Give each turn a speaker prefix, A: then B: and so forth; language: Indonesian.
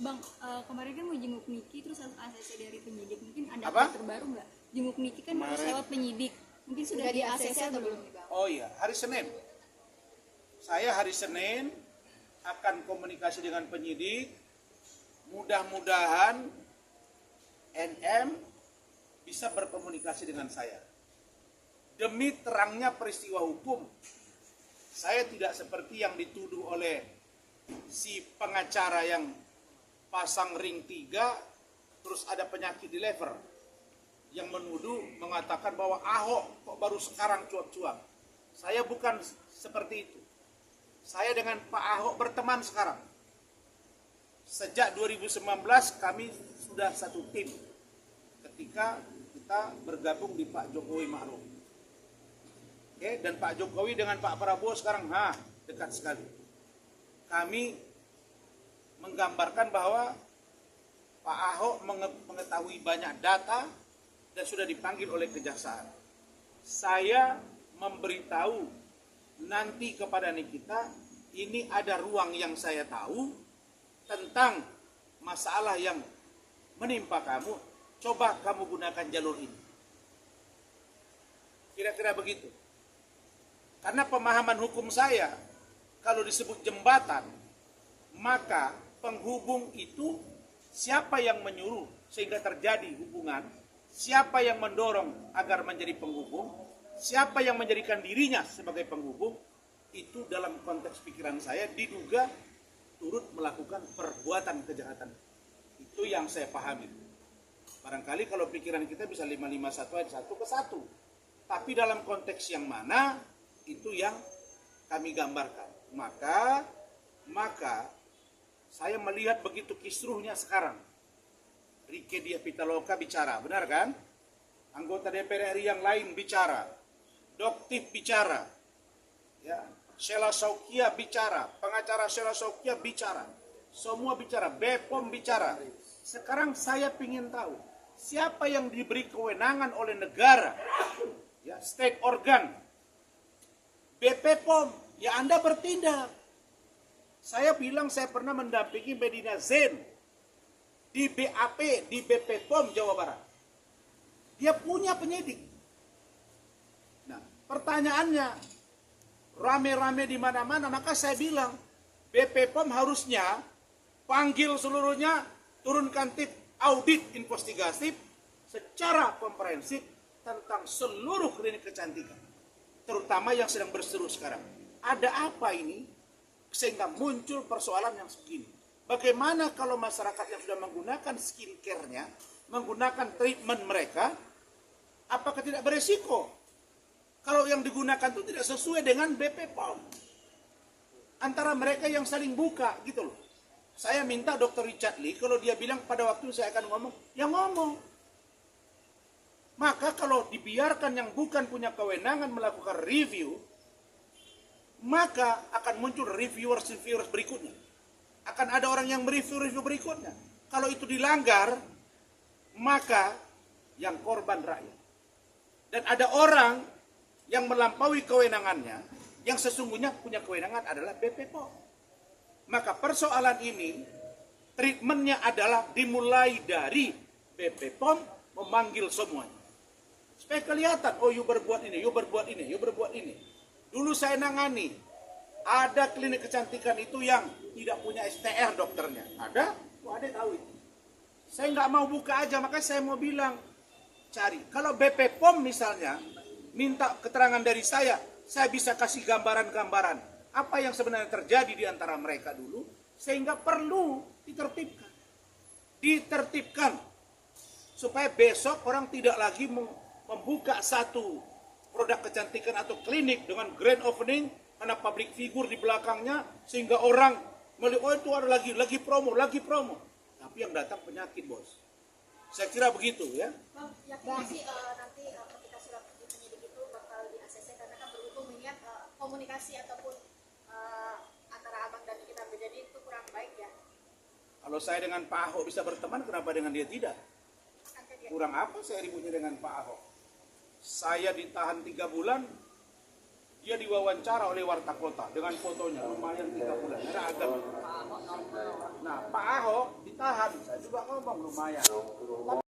A: Bang, kemarin kan mau jenguk Niki terus langsung ACC dari penyidik. Mungkin ada
B: Apa?
A: update terbaru nggak? Jenguk Niki kan harus
B: Kemarin.
A: lewat penyidik. Mungkin sudah di ACC atau belum nih, Bang?
B: Oh iya, hari Senin. Saya hari Senin akan komunikasi dengan penyidik. Mudah-mudahan NM bisa berkomunikasi dengan saya. Demi terangnya peristiwa hukum, saya tidak seperti yang dituduh oleh si pengacara yang pasang ring 3, terus ada penyakit di lever, yang menuduh mengatakan bahwa Ahok kok baru sekarang cuap-cuap. Saya bukan seperti itu. Saya dengan Pak Ahok berteman sekarang. Sejak 2019 kami sudah satu tim ketika kita bergabung di Pak Jokowi Ma'ruf. Oke, dan Pak Jokowi dengan Pak Prabowo sekarang dekat sekali. Kami menggambarkan bahwa Pak Ahok mengetahui banyak data dan sudah dipanggil oleh kejaksaan. Saya memberitahu nanti kepada Nikita, ini ada ruang yang saya tahu tentang masalah yang menimpa kamu, coba kamu gunakan jalur ini. Kira-kira begitu. Karena pemahaman hukum saya, kalau disebut jembatan, maka penghubung itu siapa yang menyuruh sehingga terjadi hubungan, siapa yang mendorong agar menjadi penghubung, siapa yang menjadikan dirinya sebagai penghubung, itu dalam konteks pikiran saya diduga turut melakukan perbuatan kejahatan. Itu yang saya pahami. Barangkali kalau pikiran kita bisa 551 ayat 1 ke 1. Tapi dalam konteks yang mana, itu yang kami gambarkan. Maka saya melihat begitu kisruhnya sekarang. Rieke Diah Pitaloka bicara, benar kan? Anggota DPR RI yang lain bicara. Doktif bicara. Ya, Sheila Saukia bicara, pengacara Sheila Saukia bicara. Semua bicara, BPOM bicara. Sekarang saya ingin tahu, siapa yang diberi kewenangan oleh negara? Ya, state organ. BPOM, ya Anda bertindak. Saya bilang saya pernah mendampingi Medina Zain di BAP, di BPOM Jawa Barat. Dia punya penyidik. Nah, pertanyaannya, rame-rame di mana-mana, maka saya bilang BPOM harusnya panggil seluruhnya, turunkan tim audit investigatif secara komprehensif tentang seluruh klinik kecantikan, terutama yang sedang berseru sekarang. Ada apa ini sehingga muncul persoalan yang segini? Bagaimana kalau masyarakat yang sudah menggunakan skincare-nya, menggunakan treatment mereka, apakah tidak beresiko? Kalau yang digunakan itu tidak sesuai dengan BPOM. Antara mereka yang saling buka gitu loh. Saya minta Dr. Richard Lee, kalau dia bilang pada waktu saya akan ngomong, ya ngomong. Maka kalau dibiarkan yang bukan punya kewenangan melakukan review, maka akan muncul reviewers berikutnya. Akan ada orang yang mereview berikutnya. Kalau itu dilanggar, maka yang korban rakyat. Dan ada orang yang melampaui kewenangannya, yang sesungguhnya punya kewenangan adalah BPOM. Maka persoalan ini, treatmentnya adalah dimulai dari BPOM memanggil semuanya. Supaya kelihatan, oh you berbuat ini, you berbuat ini, you berbuat ini. Dulu saya nangani, ada klinik kecantikan itu yang tidak punya STR dokternya. Ada? Oh, ada tahu itu. Saya nggak mau buka aja, makanya saya mau bilang, cari. Kalau BPOM misalnya, minta keterangan dari saya bisa kasih gambaran-gambaran apa yang sebenarnya terjadi di antara mereka dulu, sehingga perlu ditertibkan supaya besok orang tidak lagi membuka satu produk kecantikan atau klinik dengan grand opening karena public figure di belakangnya, sehingga orang melihat, oh itu ada lagi promo, tapi yang datang penyakit, bos. Saya kira begitu ya.
C: Bang, yakin sih nanti ketika surat penyidik itu bakal di ACC, karena kan berhubung mengingat komunikasi ataupun antara abang dan kita menjadi itu kurang baik ya.
B: Kalau saya dengan Pak Ahok bisa berteman, kenapa dengan dia tidak? Kurang apa saya ributnya dengan Pak Ahok? Saya ditahan 3 bulan, dia diwawancara oleh Warta Kota dengan fotonya, lumayan 3 bulan. Nah, Pak Ahok Tahan, saya juga ngomong lumayan.